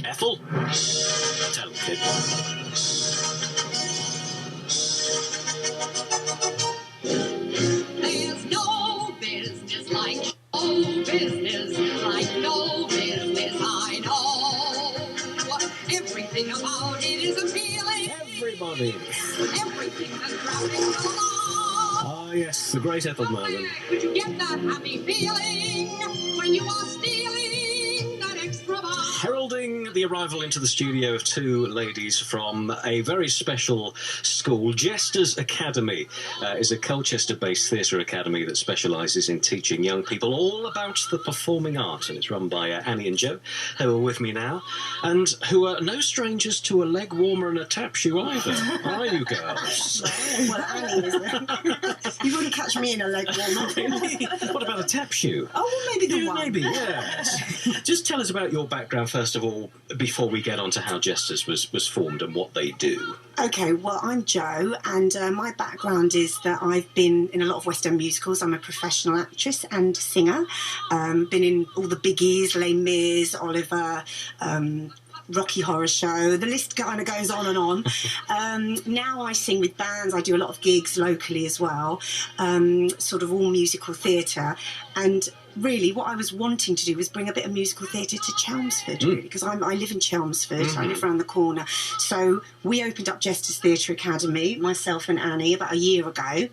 Ethel? Tell him, kid. There's no business like show business, like no business I know. Everything about it is appealing. Everybody. Everything that's crowding along. Ah, yes, the great Ethel Merlin. Could you get that happy feeling when you are stealing that extra bar? Heralding the arrival into the studio of two ladies from a very special school. Jesters Academy is a Colchester-based theatre academy that specialises in teaching young people all about the performing arts, and it's run by Annie and Joe, who are with me now, and who are no strangers to a leg warmer and a tap shoe either, are you girls? Well, Annie isn't. You wouldn't catch me in a leg warmer. What about a tap shoe? Oh, well, maybe the one. Maybe, yes. Just tell us about your background, first of all, before we get on to how Jesters was formed and what they do. Okay, well, I'm Jo, and my background is that I've been in a lot of West End musicals. I'm a professional actress and singer. Been in all the biggies, Les Mis, Oliver, Rocky Horror Show. The list kind of goes on and on. Now I sing with bands. I do a lot of gigs locally as well, sort of all musical theatre. And really, what I was wanting to do was bring a bit of musical theatre to Chelmsford, really, because I live in Chelmsford. I live around the corner. So we opened up Jesters Theatre Academy, myself and Annie, about a year ago.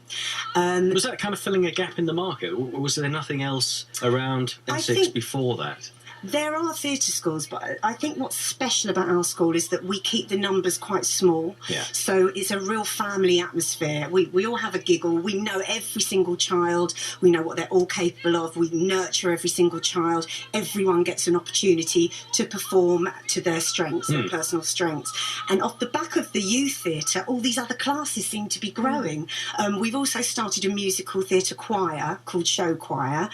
Was that kind of filling a gap in the market, or was there nothing else around Essex before that? There are theatre schools, but I think what's special about our school is that we keep the numbers quite small. Yeah. So it's a real family atmosphere. We all have a giggle. We know every single child. We know what they're all capable of. We nurture every single child. Everyone gets an opportunity to perform to their strengths, their personal strengths. And off the back of the youth theatre, all these other classes seem to be growing. We've also started a musical theatre choir called Show Choir,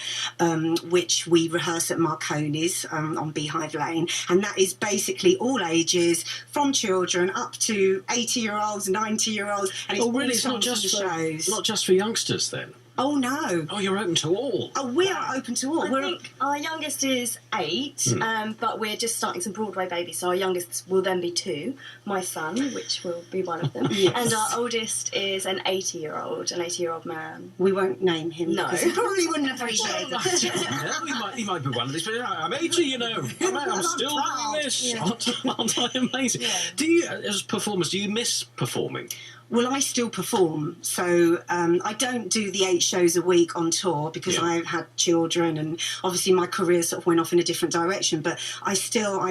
which we rehearse at Marconi's on Beehive Lane, and that is basically all ages, from children up to 80-year-olds, 90-year-olds, and it's really? all It's not sorts just of shows. not just for youngsters then. Oh no! Oh, you're open to all. Oh, we are open to all. I think our youngest is 8, but we're just starting some Broadway babies, so our youngest will then be 2, my son, which will be one of them, Yes. and our oldest is an 80-year-old man. We won't name him. No. Because he probably wouldn't appreciate that. He might be one of these, but I'm 80, you know. I'm still proud. doing this. Yeah. Aren't I amazing? Yeah. Do you, as performers, do you miss performing? Well, I still perform, so I don't do the 8 shows a week on tour because I've had children, and obviously my career sort of went off in a different direction. But I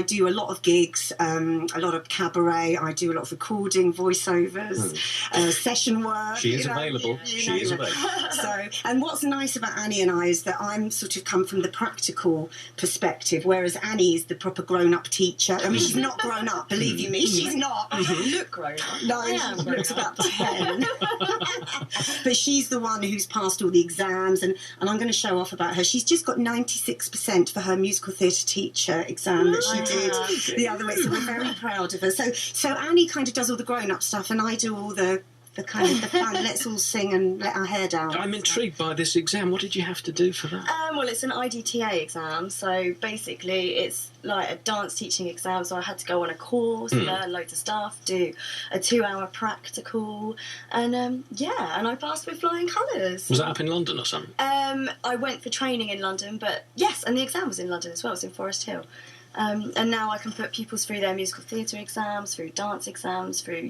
do a lot of gigs, a lot of cabaret. I do a lot of recording, voiceovers, session work. She is available. She is available. So, and what's nice about Annie and I is that I'm sort of come from the practical perspective, whereas Annie is the proper grown-up teacher. I mean, she's not grown up, believe you me, she's not. Look grown up. No, she looks about 10. But she's the one who's passed all the exams, and I'm going to show off about her. She's just got 96% for her musical theatre teacher exam that she did the other week, so we're very proud of her. So Annie kind of does all the grown-up stuff, and I do all the kind of the fun, let's all sing and let our hair down. I'm intrigued by this exam. What did you have to do for that? Well, it's an IDTA exam, so basically it's like a dance teaching exam, so I had to go on a course, learn loads of stuff, do a 2-hour practical, and and I passed with flying colours. Was that up in London or something? I went for training in London, but yes, and the exam was in London as well, it was in Forest Hill. And now I can put pupils through their musical theatre exams, through dance exams, through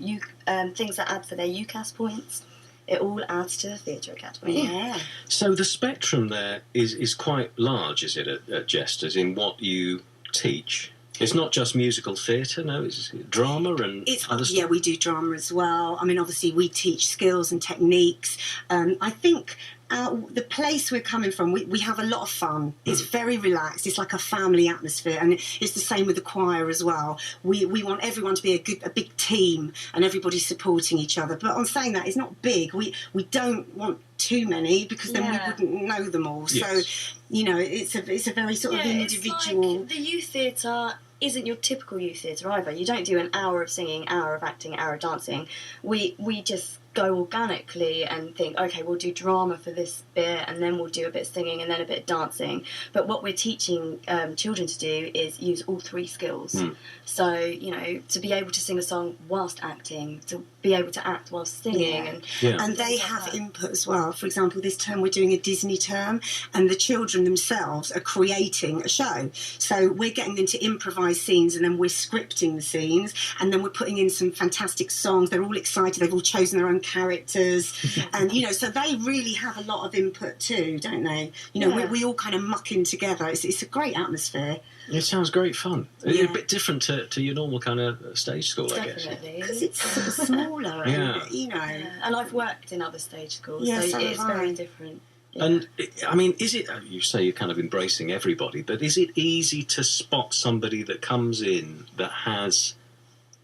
things that add for their UCAS points. It all adds to the Theatre Academy. Yeah. So the spectrum there is quite large, is it, at Jesters, in what you teach? It's not just musical theatre, no, it's drama and other stuff? Yeah, we do drama as well. I mean, obviously we teach skills and techniques. I think the place we're coming from, we have a lot of fun. It's very relaxed. It's like a family atmosphere, and it's the same with the choir as well. We want everyone to be a big team and everybody supporting each other. But on saying that, it's not big. We don't want too many because then we wouldn't know them all. Yes. So, you know, it's a very sort of individual. It's like the youth theatre isn't your typical youth theatre either. You don't do an hour of singing, hour of acting, hour of dancing. We just go organically and think, okay, we'll do drama for this bit, and then we'll do a bit of singing, and then a bit of dancing. But what we're teaching children to do is use all three skills. So, you know, to be able to sing a song whilst acting, to be able to act whilst singing. And they have input as well. For example, this term we're doing a Disney term, and the children themselves are creating a show. So we're getting them to improvise scenes, and then we're scripting the scenes, and then we're putting in some fantastic songs. They're all excited. They've all chosen their own characters. And, you know, so they really have a lot of input too, don't they? You know, we all kind of muck in together. It's a great atmosphere. It sounds great fun. A bit different to your normal kind of stage school, I guess. Definitely. Because it's sort of smaller, and, you know. And I've worked in other stage schools, Yeah, so so it's have I. very different. Yeah. And, I mean, is it, you say you're kind of embracing everybody, but is it easy to spot somebody that comes in that has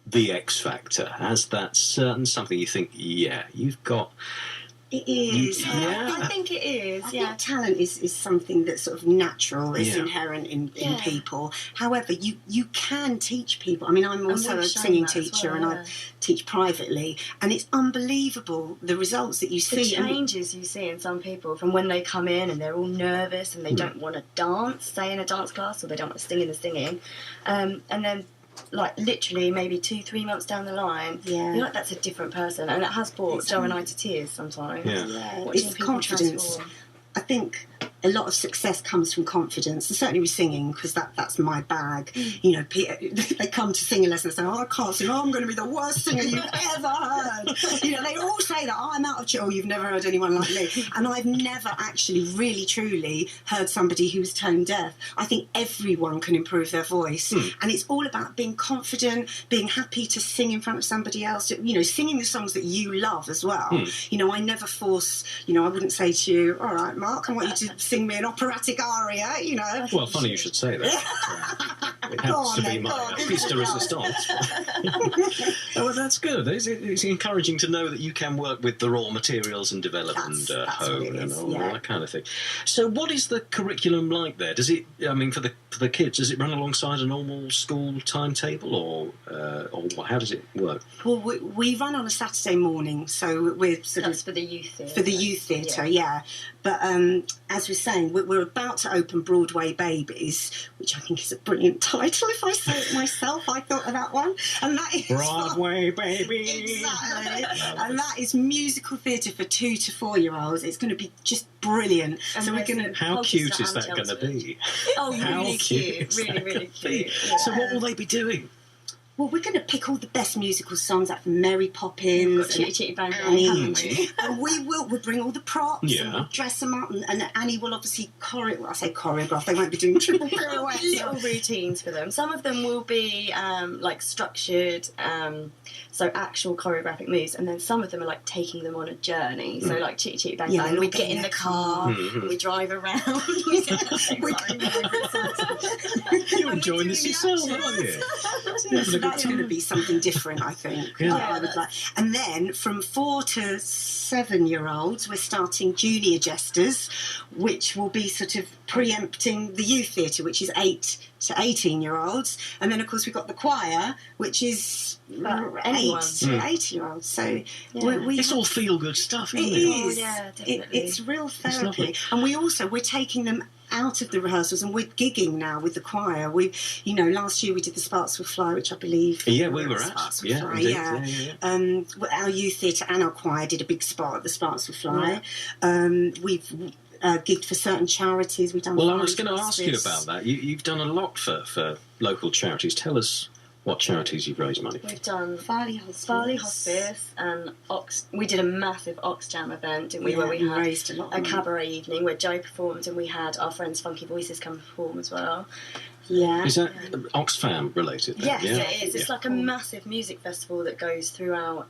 the X factor, has that certain something you think, yeah, you've got... It is. I think it is, I think talent is something that's sort of natural, it's inherent in people. However, you can teach people. I mean, I'm also a singing teacher, and I teach privately, and it's unbelievable the results that you see. The changes you see in some people from when they come in and they're all nervous and they don't want to dance, say in a dance class, or they don't want to sing in the singing, and then like literally maybe 2-3 months down the line, you're like, that's a different person, and it has brought Joe and I to tears sometimes. It's confidence. I think a lot of success comes from confidence, and certainly with singing, because that's my bag. You know, they come to singing lessons and say, oh, I can't sing, I'm going to be the worst singer you've ever heard. You know, they all say that, I'm out of tune, you've never heard anyone like me. And I've never actually really, truly heard somebody who's tone deaf. I think everyone can improve their voice. And it's all about being confident, being happy to sing in front of somebody else, you know, singing the songs that you love as well. You know, I never force, you know, I wouldn't say to you, all right, Mark, I want you to sing me an operatic aria, you know. Well, funny you should say that. It happens to be my piece de resistance. Well, that's good. It's encouraging to know that you can work with the raw materials and develop and hone and all that kind of thing. So what is the curriculum like there? Does it, I mean, for the kids, does it run alongside a normal school timetable, or how does it work? Well, we run on a Saturday morning, so we're sort of... for the youth theatre. For the youth theatre, But as we're saying, we're about to open Broadway Babies, which I think is a brilliant title. If I say it myself, I thought of that one. And that is Broadway Babies. Exactly. And that is musical theatre for 2 to 4 year olds. It's going to be just brilliant. And so we're going to... How cute is that going to be? Oh, really cute. Really cute. So what will they be doing? Well, we're going to pick all the best musical songs out from Mary Poppins, Chitty Chitty Bang Bang, Annie, haven't we? and we'll bring all the props and we'll dress them up, and Annie will obviously choreograph. They won't be doing triple pirouettes. Little routines for them. Some of them will be like structured, so actual choreographic moves, and then some of them are like taking them on a journey. So like Chitty Chitty Bang Bang, we get in the car, and we drive around. You're enjoying this yourself, aren't you? So that's going to be something different, I think. I would like. And then from 4 to 7 year olds, we're starting junior jesters, which will be sort of preempting the youth theatre, which is 8 to 18 year olds. And then, of course, we've got the choir, which is 8 to 80 year olds. So it's all feel good stuff, isn't it? It is. Yeah, definitely. It's real therapy. And we're taking them out of the rehearsals, and we're gigging now with the choir. Last year we did the Sparks Will Fly, which I believe we were at. Sparks Will Fly. Our youth theatre and our choir did a big spot at the Sparks Will Fly. We've gigged for certain charities. We've done. Well, I was going to ask you about that. You've done a lot for local charities. Tell us what charities you've raised money for. We've done Farley Hospice and we did a massive Ox Jam event, didn't we? Where we had raised a lot. A cabaret evening where Joe performed, and we had our friends Funky Voices come perform as well. Yeah. Is that Oxfam related then? Yes, it is. It's like a massive music festival that goes throughout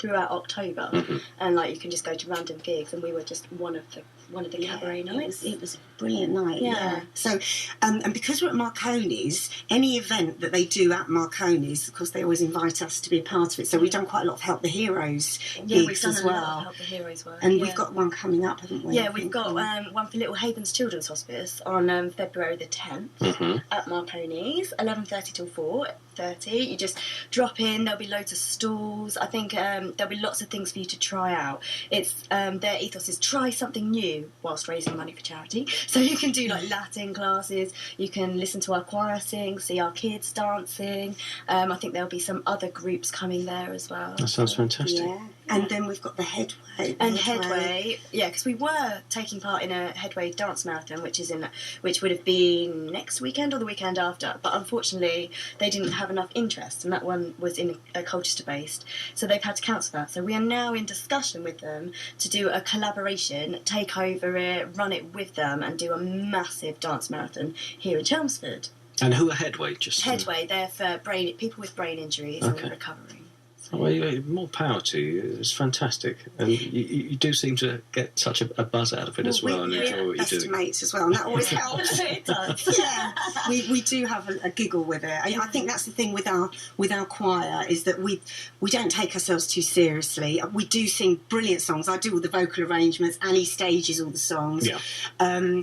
October, and like you can just go to random gigs, and we were just one of the one of the cabaret nights. It was a brilliant night. Yeah. So, and because we're at Marconi's, any event that they do at Marconi's, of course, they always invite us to be a part of it. So we've done quite a lot of Help the Heroes We've gigs done as a lot of well. Help the Heroes work. And we've got one coming up, haven't we? Yeah, we've got one for Little Havens Children's Hospice on February the 10th at Marconi's, 11:30 till 4:30. You just drop in. There'll be loads of stalls. I think there'll be lots of things for you to try out. It's their ethos is try something new whilst raising money for charity. So you can do like Latin classes. You can listen to our choir sing, see our kids dancing. I think there'll be some other groups coming there as well. That sounds fantastic. Yeah. And then we've got the Headway. And Headway, yeah, because we were taking part in a Headway dance marathon, which would have been next weekend or the weekend after. But unfortunately, they didn't have enough interest, and that one was in Colchester based, so they've had to cancel that. So we are now in discussion with them to do a collaboration, take over it, run it with them, and do a massive dance marathon here in Chelmsford. And who are Headway? Headway, they're for people with brain injuries and recovering. Well, more power to you. It's fantastic, and you do seem to get such a buzz out of it as well, and enjoy what you're doing. Mates as well, and that always helps. It does. Yeah, we do have a giggle with it. I think that's the thing with our choir, is that we don't take ourselves too seriously. We do sing brilliant songs. I do all the vocal arrangements. Annie stages all the songs. Yeah.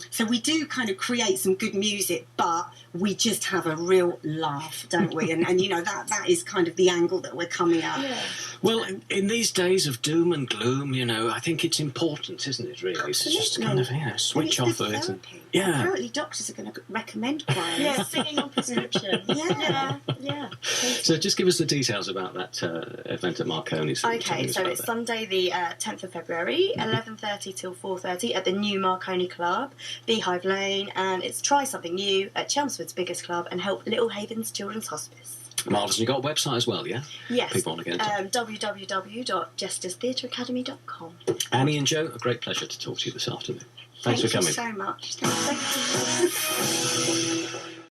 So we do kind of create some good music, but we just have a real laugh, don't we? And you know, that is kind of the angle that we're coming at. Yeah. Well, in these days of doom and gloom, you know, I think it's important, isn't it, really? It's just kind of, switch off of it. Yeah. Apparently doctors are going to recommend choir. Yeah, singing on prescription. Yeah. So just give us the details about that event at Marconi's. Okay, so it's Sunday the 10th of February, 11:30 till 4:30 at the new Marconi Club, Beehive Lane, and it's Try Something New at Chelmsford's biggest club and help Little Havens Children's Hospice. Marvellous. And you've got a website as well, yeah? Yes. People want to get into www.jesterstheatreacademy.com. Annie and Joe, a great pleasure to talk to you this afternoon. Thanks for coming. Thank you so much. Thank you.